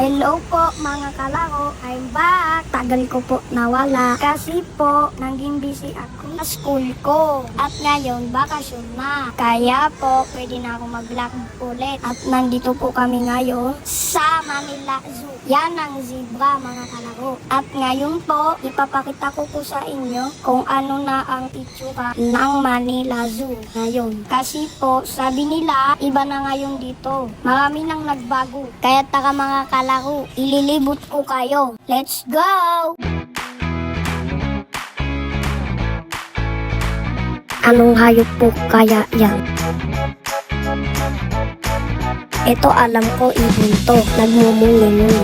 Hello po mga kalaro, I'm back! Tagal ko po nawala kasi po naging busy ako sa school ko. At ngayon bakasyon na. Kaya po pwede na ako mag-vlog ulit. At nandito po kami ngayon sa Manila Zoo. Yan ang zebra mga kalaro. At ngayon po ipapakita ko po sa inyo kung ano na ang itsura ng Manila Zoo ngayon. Kasi po sabi nila iba na ngayon dito. Marami nang nagbago. Kaya tara mga kalaro, ililibot ko kayo. Let's go! Anong hayop po kaya yan? Ito alam ko ibon to, nagmumuli-muli.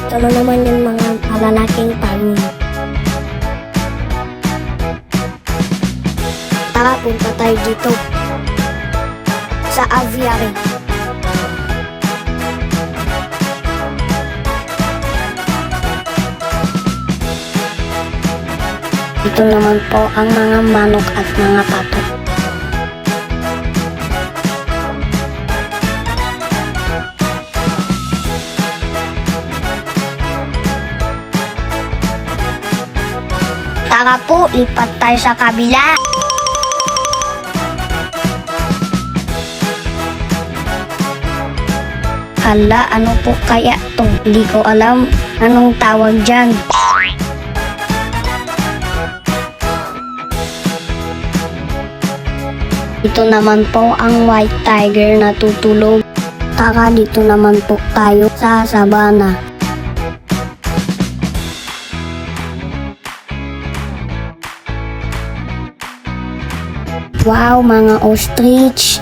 Ito na naman yung mga malalaking talon. Tara, punta tayo dito sa aviary. Ito naman po ang mga manok at mga pato. Tara po, lipat tayo sa kabila. Hala, ano po kaya to? Hindi ko alam anong tawag dyan. Ito naman po ang white tiger na tutulog. Tara, dito naman po tayo sa sabana. Wow, mga ostrich.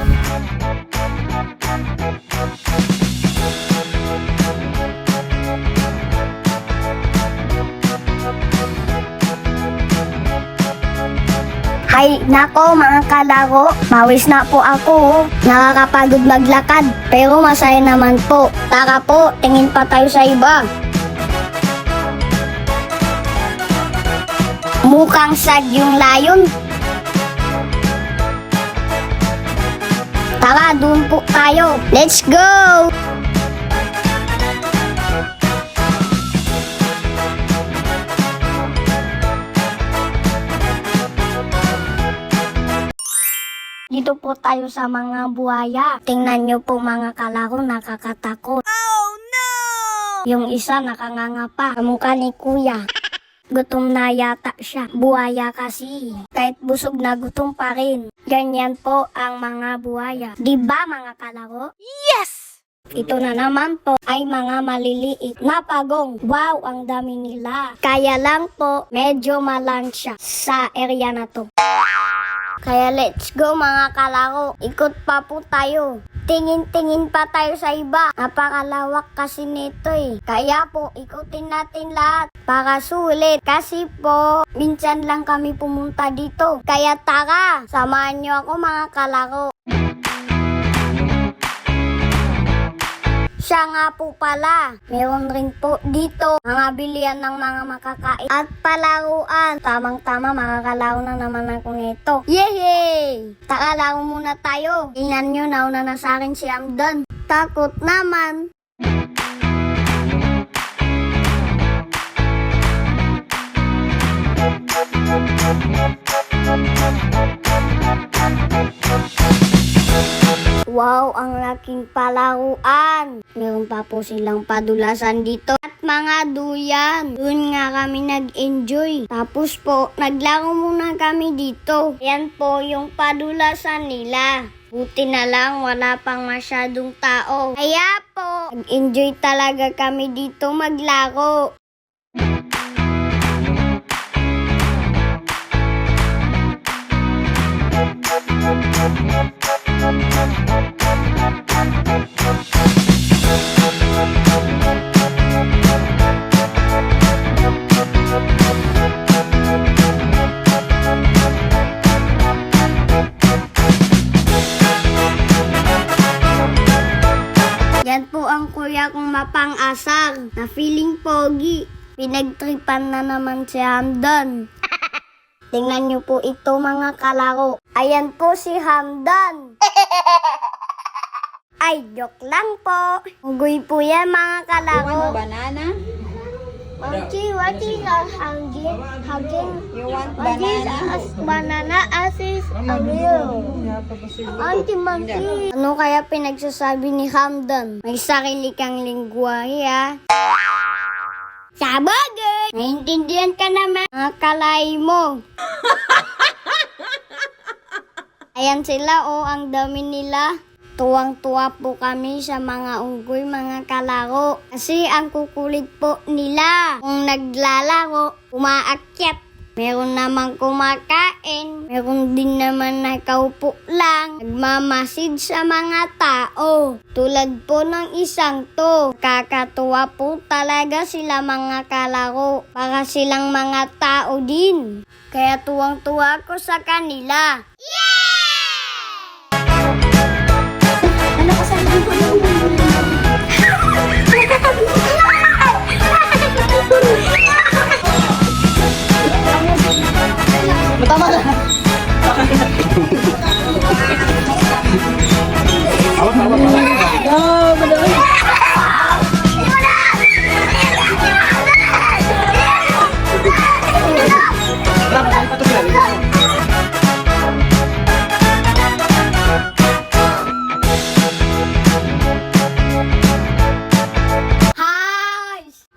Ay, nako mga kalaro, mawis na po ako. Nakakapagod maglakad, pero masaya naman po. Tara po, tingin pa tayo sa iba. Mukhang sad yung layon. Tara, doon po tayo. Let's go! Dito po tayo sa mga buhaya. Tingnan nyo po mga kalaro, nakakatakot. Oh no! Yung isa nakanganga pa, kamukha ni kuya. Gutom na yata siya. Buhaya kasi. Kahit busog na gutom pa rin. Ganyan po ang mga buhaya. Diba mga kalaro? Yes! Ito na naman po ay mga maliliit na pagong. Wow, ang dami nila. Kaya lang po, medyo malang siya sa area na to. Kaya let's go mga kalaro. Ikot pa po tayo. Tingin-tingin pa tayo sa iba. Napakalawak kasi nito eh. Kaya po, ikutin natin lahat para sulit. Kasi po, minsan lang kami pumunta dito. Kaya tara, samahan nyo ako mga kalaro. Siya nga po pala, meron rin po dito mga bilihan ng mga makakain at palaruan. Tamang-tama, makakalaro na naman ako nito. Yehey! Tara, laro muna tayo. Tingnan nyo, nauna na sa akin si Amdan. Takot naman. Wow, ang laking palaruan. Meron pa po silang padulasan dito at mga duyan. Doon nga kami nag-enjoy. Tapos po, naglaro muna kami dito. Yan po yung padulasan nila. Buti na lang, wala pang masyadong tao. Kaya po, nag-enjoy talaga kami dito maglaro. Yan po ang kuya kong mapang-asar na feeling pogi. Pinagtripan na naman si Hamdan. Tingnan nyo po ito mga kalaro. Ayan po si Hamdan. Ay, joke lang po. Unggoy po yan mga kalaro. Banana? Monkey, what is hugging? You want What is banana as is a wheel? Auntie Monkey. Ano kaya pinagsasabi ni Hamdan? May sarili kang lingwahe ha? Sabagay! Naintindihan ka naman mga kalay mo. Ayan sila ang dami nila. Tuwang-tuwa po kami sa mga unggoy, mga kalaro. Kasi ang kukulit po nila. Kung naglalaro, umaakyat. Meron namang kumakain. Meron din naman nakaupo lang. Nagmamasid sa mga tao. Tulad po ng isang to. Kakatuwa po talaga sila mga kalaro. Para silang mga tao din. Kaya tuwang-tuwa ko sa kanila. Tama na.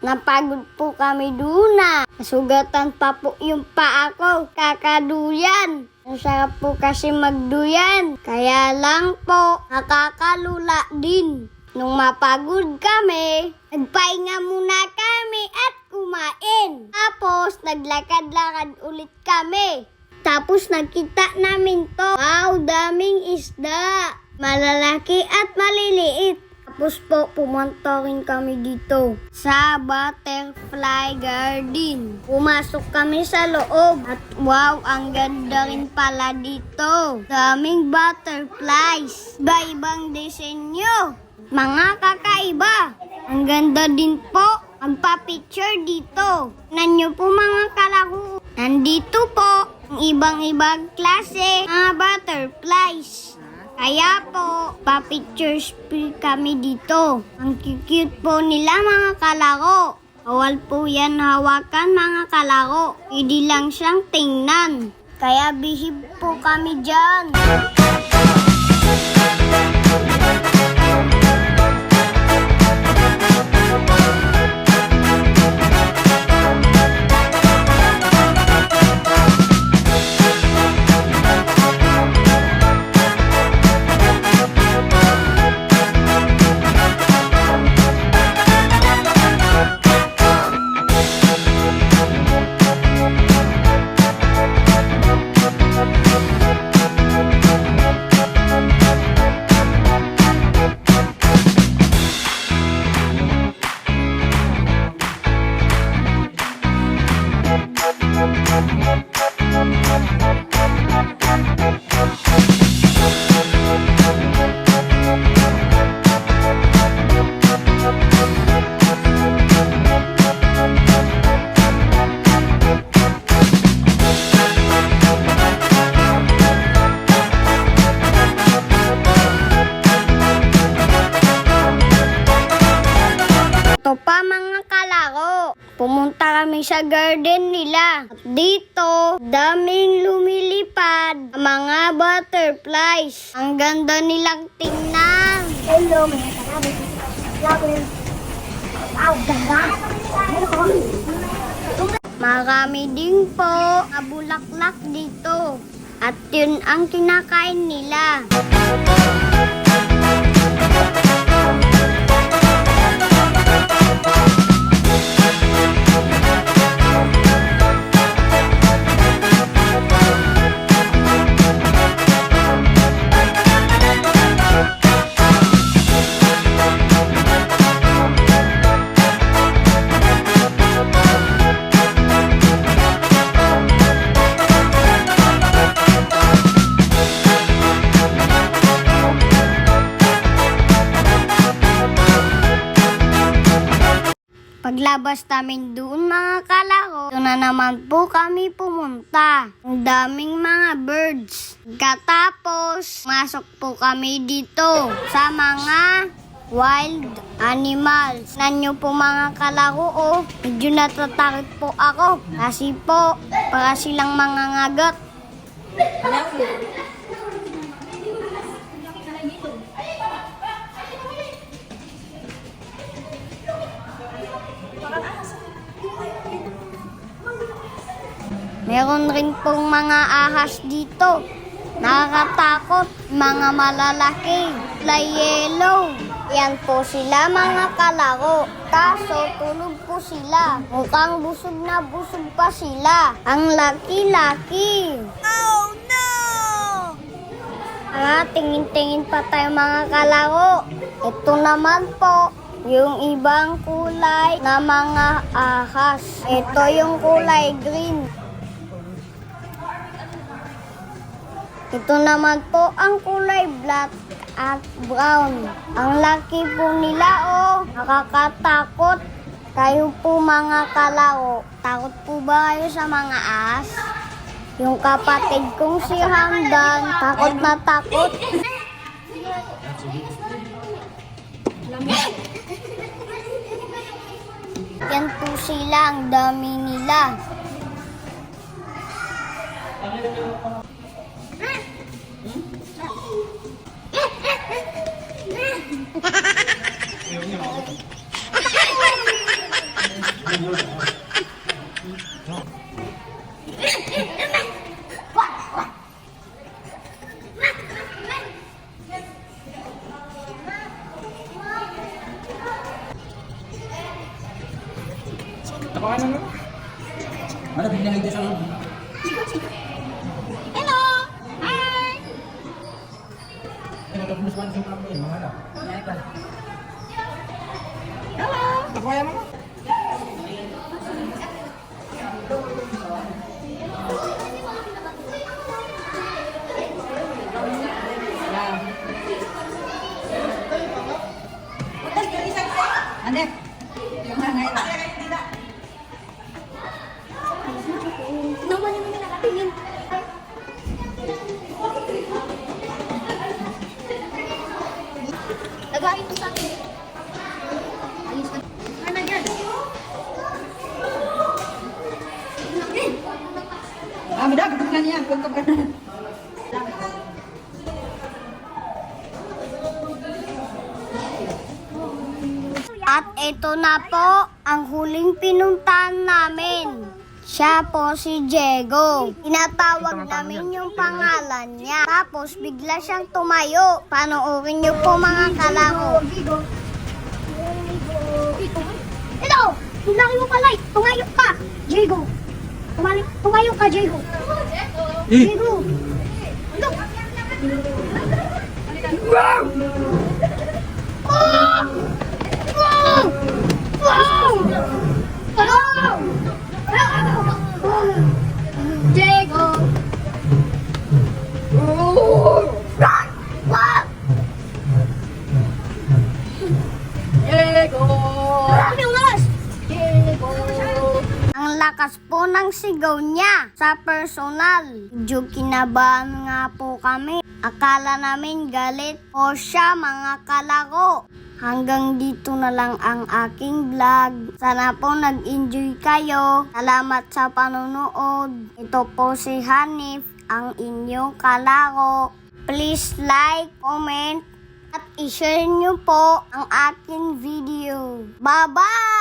Napagod po kami duna. Nasugatan pa po yung paa ko. Kakaduyan. Ang sarap po kasi magduyan. Kaya lang po, nakakalula din. Nung mapagod kami, nagpahinga muna kami at kumain. Tapos, naglakad-lakad ulit kami. Tapos, nakita namin to. Wow, daming isda. Malalaki at maliliit. Tapos po, pumunta rin kami dito sa Butterfly Garden. Pumasok kami sa loob at wow, ang ganda rin pala dito. Daming butterflies. Iba-ibang disenyo. Mga kakaiba. Ang ganda din po. Magpa-picture dito. Tignan nyo po mga kalaro. Nandito po ang ibang-ibang klase mga butterflies. Kaya po, pa-pictures kami dito. Ang cute po nila mga kalaro. Bawal po yan hawakan mga kalaro. Hindi lang siyang tingnan. Kaya bihib po kami dyan. Ito pa mga kalaro. Pumunta kami sa garden nila. At dito, daming lumilipad mga butterflies. Ang ganda nilang tingnan. Hello mga kalaro. Wow, ganda. Marami din po na bulaklak dito. At yun ang kinakain nila. Paglabas namin doon mga kalaro, doon na naman po kami pumunta. Ang daming mga birds. Katapos, masok po kami dito sa mga wild animals. Nanyo po mga kalaro, oh, medyo natatakot po ako. Kasi po, para silang mga ngagat. Meron rin pong mga ahas dito. Nakakatakot, mga malalaki, kulay yellow. Yan po sila mga kalaro. Kaso tulog po sila. Mukhang busog na busog pa sila. Ang laki-laki. Oh no! Tingin-tingin pa tayo mga kalaro. Ito naman po, yung ibang kulay na mga ahas. Ito yung kulay green. Ito naman po ang kulay black at brown. Ang laki po nila, oh. Nakakatakot. Kayo po mga kalaro, takot po ba kayo sa mga ahas? Yung kapatid kong si Hamdan, takot na takot. Yan po sila, ang dami nila. Ada biglang ito sa loob. Hello! Hi! Ano tapos man sa kamay, mga anak. Nangyay pa. Hello! Takwaya mo. Ande. Naman yung nakatingin. Nagahin ko sa akin. Ayos ka. Ano yan? Mida, kebetulan niya. Kung At ito na po ang huling pinuntahan namin. Siya po si Diego. Tinatawag namin yung pangalan niya. Tapos bigla siyang tumayo. Panoorin niyo po mga kalaro. Hello! Yung laki mo pala. Tumayo ka, Diego. Tumayo ka, Diego. Diego. Look. Wow! Oh! Wow! Wow! Wow! Diego! Run! Wow! Diego! Diego! Ang lakas po ng sigaw niya sa personal. Medyo kinabahan nga po kami. Akala namin galit po siya mga kalaro. Hanggang dito na lang ang aking vlog. Sana po nag-enjoy kayo. Salamat sa panonood. Ito po si Hanif, ang inyong kalaro. Please like, comment, at i-share nyo po ang aking video. Bye-bye!